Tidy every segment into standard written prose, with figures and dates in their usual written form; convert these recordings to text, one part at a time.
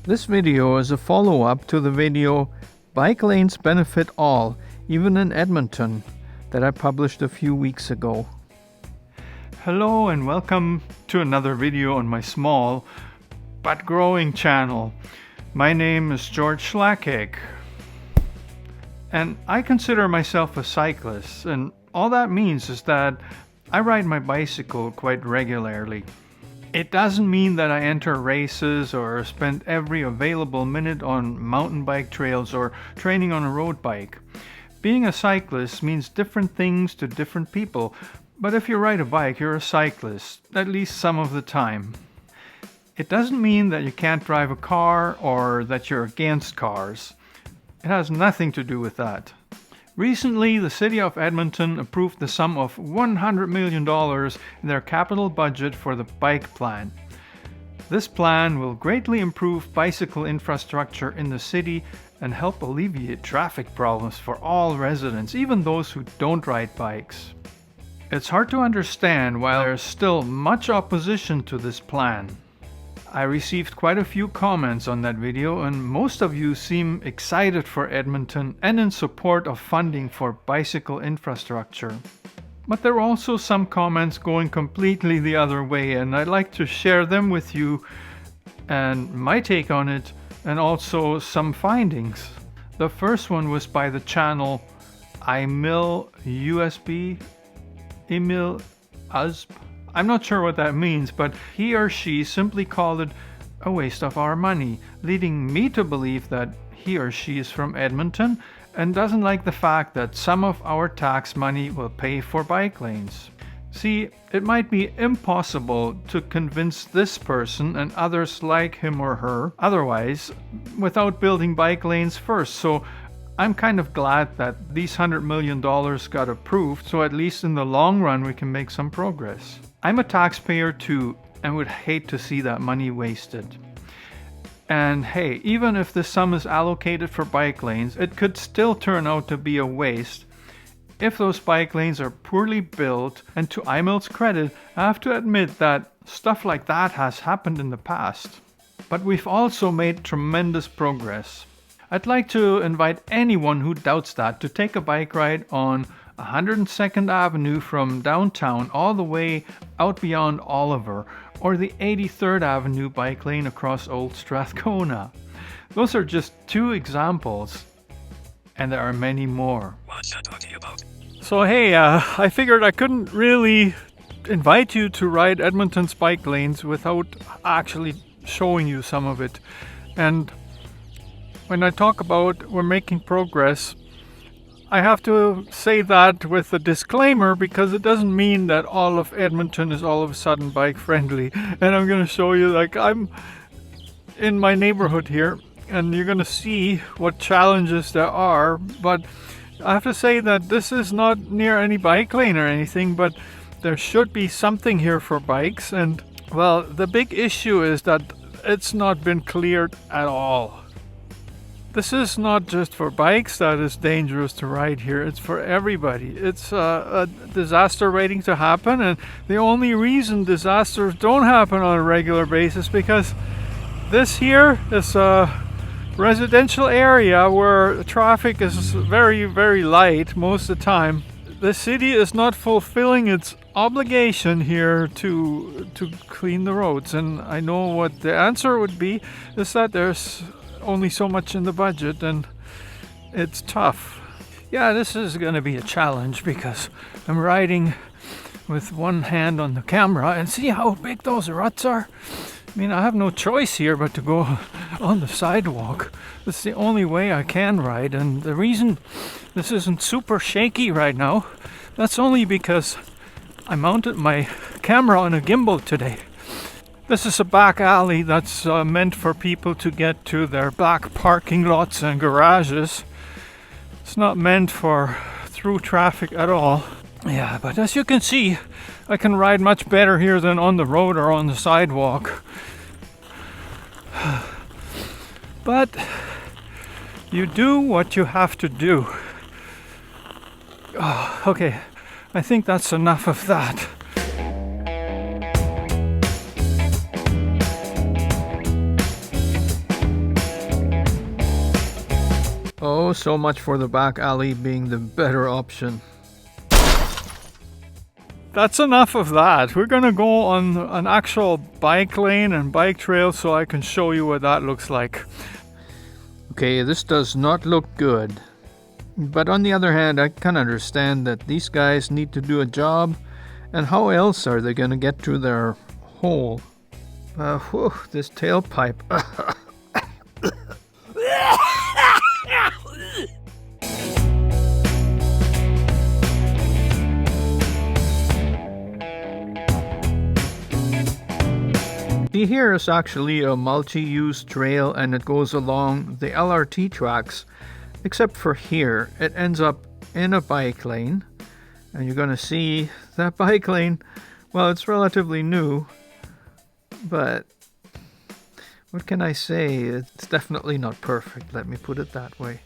This video is a follow-up to the video Bike Lanes Benefit All, even in Edmonton, that I published a few weeks ago. Hello and welcome to another video on my small but growing channel. My name is George Schlacek and I consider myself a cyclist, and all that means is that I ride my bicycle quite regularly. It doesn't mean that I enter races or spend every available minute on mountain bike trails or training on a road bike. Being a cyclist means different things to different people, but if you ride a bike, you're a cyclist, at least some of the time. It doesn't mean that you can't drive a car or that you're against cars. It has nothing to do with that. Recently, the city of Edmonton approved the sum of $100 million in their capital budget for the bike plan. This plan will greatly improve bicycle infrastructure in the city and help alleviate traffic problems for all residents, even those who don't ride bikes. It's hard to understand why there's still much opposition to this plan. I received quite a few comments on that video, and most of you seem excited for Edmonton and in support of funding for bicycle infrastructure. But there are also some comments going completely the other way, and I'd like to share them with you and my take on it, and also some findings. The first one was by the channel Emil Usb. I'm not sure what that means, but he or she simply called it a waste of our money, leading me to believe that he or she is from Edmonton and doesn't like the fact that some of our tax money will pay for bike lanes. See, it might be impossible to convince this person and others like him or her otherwise without building bike lanes first, so I'm kind of glad that these $100 million got approved, so at least in the long run we can make some progress. I'm a taxpayer too and would hate to see that money wasted. And hey, even if this sum is allocated for bike lanes, it could still turn out to be a waste if those bike lanes are poorly built, and to Emil's credit, I have to admit that stuff like that has happened in the past. But we've also made tremendous progress. I'd like to invite anyone who doubts that to take a bike ride on 102nd Avenue from downtown all the way out beyond Oliver, or the 83rd Avenue bike lane across Old Strathcona. Those are just two examples, and there are many more. What's that talking about? So hey, I figured I couldn't really invite you to ride Edmonton's bike lanes without actually showing you some of it. And when I talk about we're making progress, I have to say that with a disclaimer, because it doesn't mean that all of Edmonton is all of a sudden bike friendly. And I'm going to show you, like, I'm in my neighborhood here and you're going to see what challenges there are. But I have to say that this is not near any bike lane or anything, but there should be something here for bikes. And well, the big issue is that it's not been cleared at all. This is not just for bikes that is dangerous to ride here, it's for everybody. It's a disaster waiting to happen, and the only reason disasters don't happen on a regular basis because this here is a residential area where traffic is very, very light most of the time. The city is not fulfilling its obligation here to clean the roads, and I know what the answer would be is that there's only so much in the budget and it's tough. Yeah, this is going to be a challenge because I'm riding with one hand on the camera, and see how big those ruts are? I mean, I have no choice here but to go on the sidewalk. That's the only way I can ride, and the reason this isn't super shaky right now, that's only because I mounted my camera on a gimbal today. This is a back alley that's meant for people to get to their back parking lots and garages. It's not meant for through traffic at all. Yeah, but as you can see, I can ride much better here than on the road or on the sidewalk. But you do what you have to do. Oh, okay, I think that's enough of that. Oh, so much for the back alley being the better option. That's enough of that. We're gonna go on an actual bike lane and bike trail so I can show you what that looks like. Okay, this does not look good. But on the other hand, I can understand that these guys need to do a job, and how else are they gonna get to their hole? Whew, this tailpipe. Here is actually a multi-use trail, and it goes along the LRT tracks, except for here it ends up in a bike lane, and you're gonna see that bike lane. Well, it's relatively new, but what can I say? It's definitely not perfect, let me put it that way.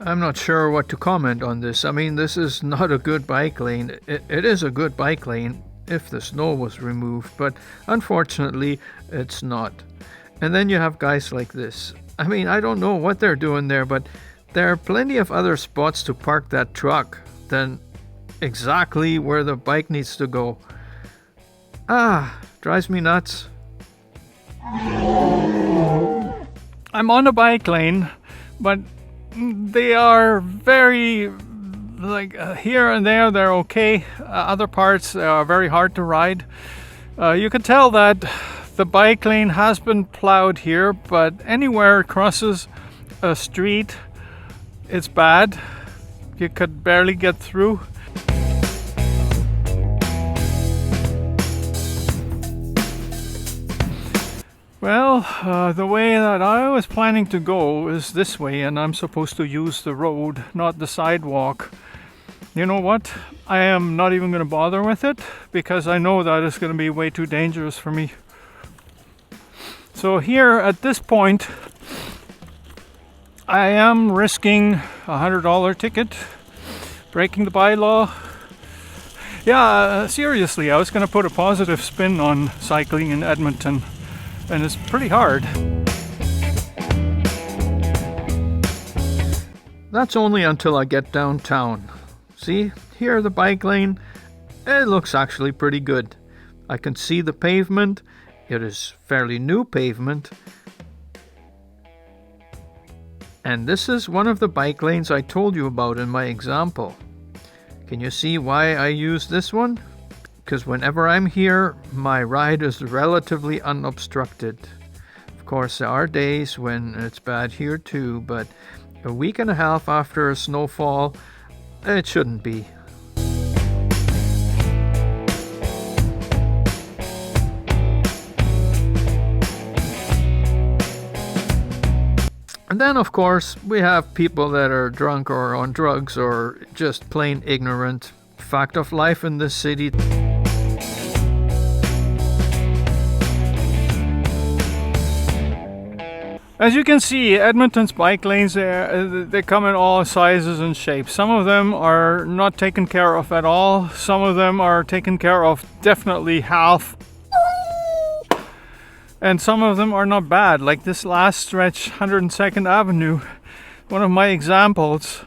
I'm not sure what to comment on this. I mean, this is not a good bike lane. It is a good bike lane if the snow was removed, but unfortunately it's not. And then you have guys like this. I mean, I don't know what they're doing there, but there are plenty of other spots to park that truck than exactly where the bike needs to go. Drives me nuts. I'm on a bike lane, but they are very, here and there they're okay. Other parts are very hard to ride. You can tell that the bike lane has been plowed here, but anywhere it crosses a street, it's bad. You could barely get through. Well, the way that I was planning to go is this way, and I'm supposed to use the road, not the sidewalk. You know what? I am not even going to bother with it, because I know that it's going to be way too dangerous for me. So here, at this point, I am risking a $100 ticket, breaking the bylaw. Yeah, seriously, I was going to put a positive spin on cycling in Edmonton. And it's pretty hard. That's only until I get downtown. See, here the bike lane, it looks actually pretty good. I can see the pavement. It is fairly new pavement. And this is one of the bike lanes I told you about in my example. Can you see why I use this one? Because whenever I'm here, my ride is relatively unobstructed. Of course, there are days when it's bad here too, but a week and a half after a snowfall, it shouldn't be. And then, of course, we have people that are drunk or on drugs or just plain ignorant. Fact of life in this city. As you can see, Edmonton's bike lanes, they come in all sizes and shapes. Some of them are not taken care of at all. Some of them are taken care of definitely half. And some of them are not bad, like this last stretch, 102nd Avenue, one of my examples.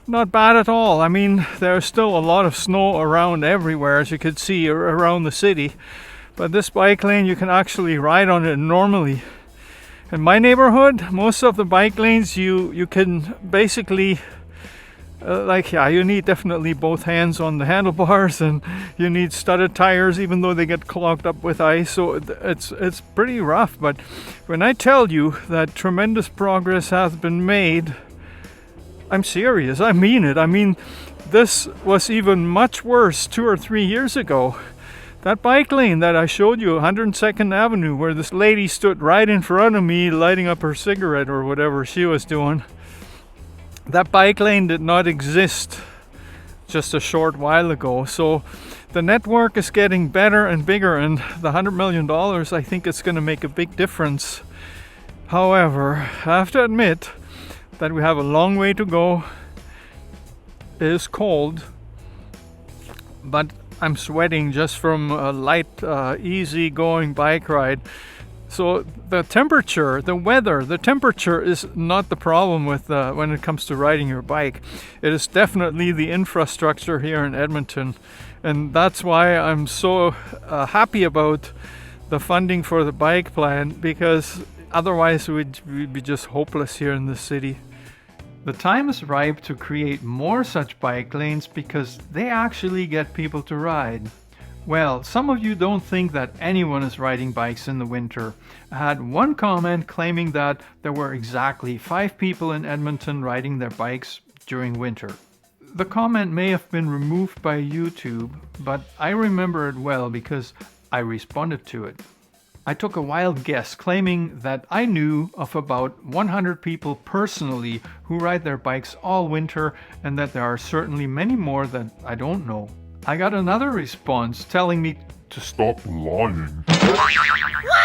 Not bad at all. I mean, there's still a lot of snow around everywhere, as you could see around the city. But this bike lane, you can actually ride on it normally. In my neighborhood, most of the bike lanes, you can basically, you need definitely both hands on the handlebars, and you need studded tires, even though they get clogged up with ice. So it's pretty rough. But when I tell you that tremendous progress has been made, I'm serious. I mean it. I mean, this was even much worse 2 or 3 years ago. That bike lane that I showed you, 102nd Avenue, where this lady stood right in front of me lighting up her cigarette or whatever she was doing. That bike lane did not exist just a short while ago. So the network is getting better and bigger, and the $100 million, I think it's going to make a big difference. However, I have to admit that we have a long way to go. It is cold, but I'm sweating just from a light, easy going bike ride. So the temperature, the weather, the temperature is not the problem with when it comes to riding your bike. It is definitely the infrastructure here in Edmonton. And that's why I'm so happy about the funding for the bike plan, because otherwise we'd be just hopeless here in the city. The time is ripe to create more such bike lanes because they actually get people to ride. Well, some of you don't think that anyone is riding bikes in the winter. I had one comment claiming that there were exactly 5 people in Edmonton riding their bikes during winter. The comment may have been removed by YouTube, but I remember it well because I responded to it. I took a wild guess claiming that I knew of about 100 people personally who ride their bikes all winter, and that there are certainly many more that I don't know. I got another response telling me to stop lying.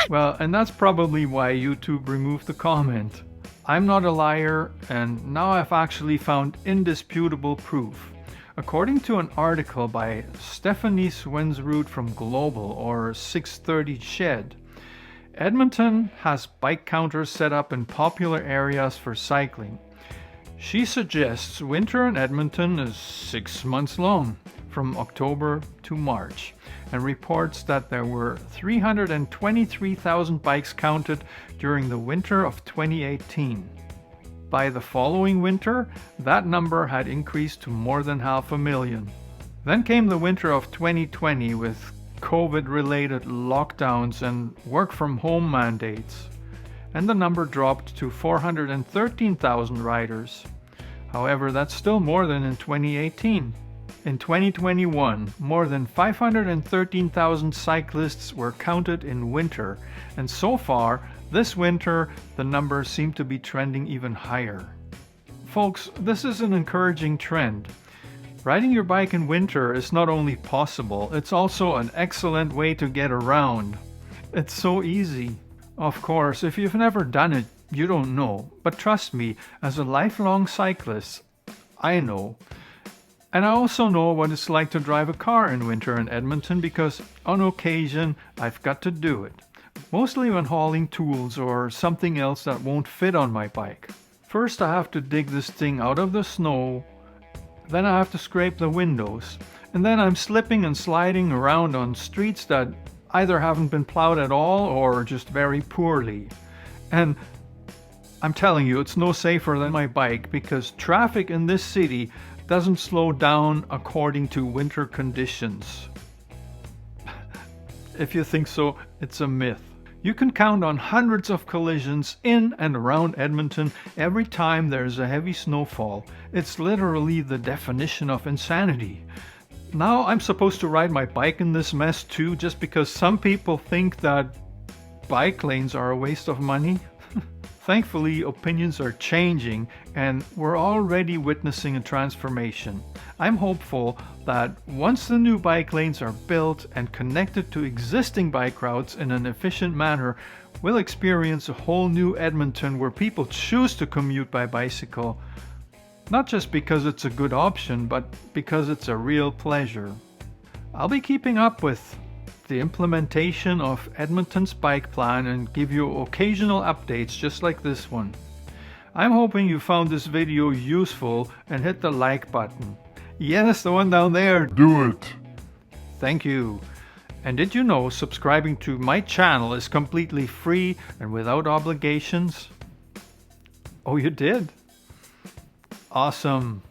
Well, and that's probably why YouTube removed the comment. I'm not a liar, and now I've actually found indisputable proof. According to an article by Stephanie Swensrud from Global, or 630 Shed, Edmonton has bike counters set up in popular areas for cycling. She suggests winter in Edmonton is 6 months long, from October to March, and reports that there were 323,000 bikes counted during the winter of 2018. By the following winter, that number had increased to more than 500,000. Then came the winter of 2020 with COVID-related lockdowns and work-from-home mandates, and the number dropped to 413,000 riders. However, that's still more than in 2018. In 2021, more than 513,000 cyclists were counted in winter, and so far, this winter, the numbers seem to be trending even higher. Folks, this is an encouraging trend. Riding your bike in winter is not only possible, it's also an excellent way to get around. It's so easy. Of course, if you've never done it, you don't know. But trust me, as a lifelong cyclist, I know. And I also know what it's like to drive a car in winter in Edmonton because on occasion I've got to do it. Mostly when hauling tools or something else that won't fit on my bike. First I have to dig this thing out of the snow. Then I have to scrape the windows, and then I'm slipping and sliding around on streets that either haven't been plowed at all or just very poorly. And I'm telling you, it's no safer than my bike because traffic in this city doesn't slow down according to winter conditions. If you think so, it's a myth. You can count on hundreds of collisions in and around Edmonton every time there's a heavy snowfall. It's literally the definition of insanity. Now I'm supposed to ride my bike in this mess too just because some people think that bike lanes are a waste of money? Thankfully, opinions are changing and we're already witnessing a transformation. I'm hopeful that once the new bike lanes are built and connected to existing bike routes in an efficient manner, we'll experience a whole new Edmonton where people choose to commute by bicycle. Not just because it's a good option, but because it's a real pleasure. I'll be keeping up with the implementation of Edmonton's bike plan and give you occasional updates just like this one. I'm hoping you found this video useful and hit the like button. Yes, the one down there. Do it. Thank you. And did you know subscribing to my channel is completely free and without obligations? Oh, you did? Awesome.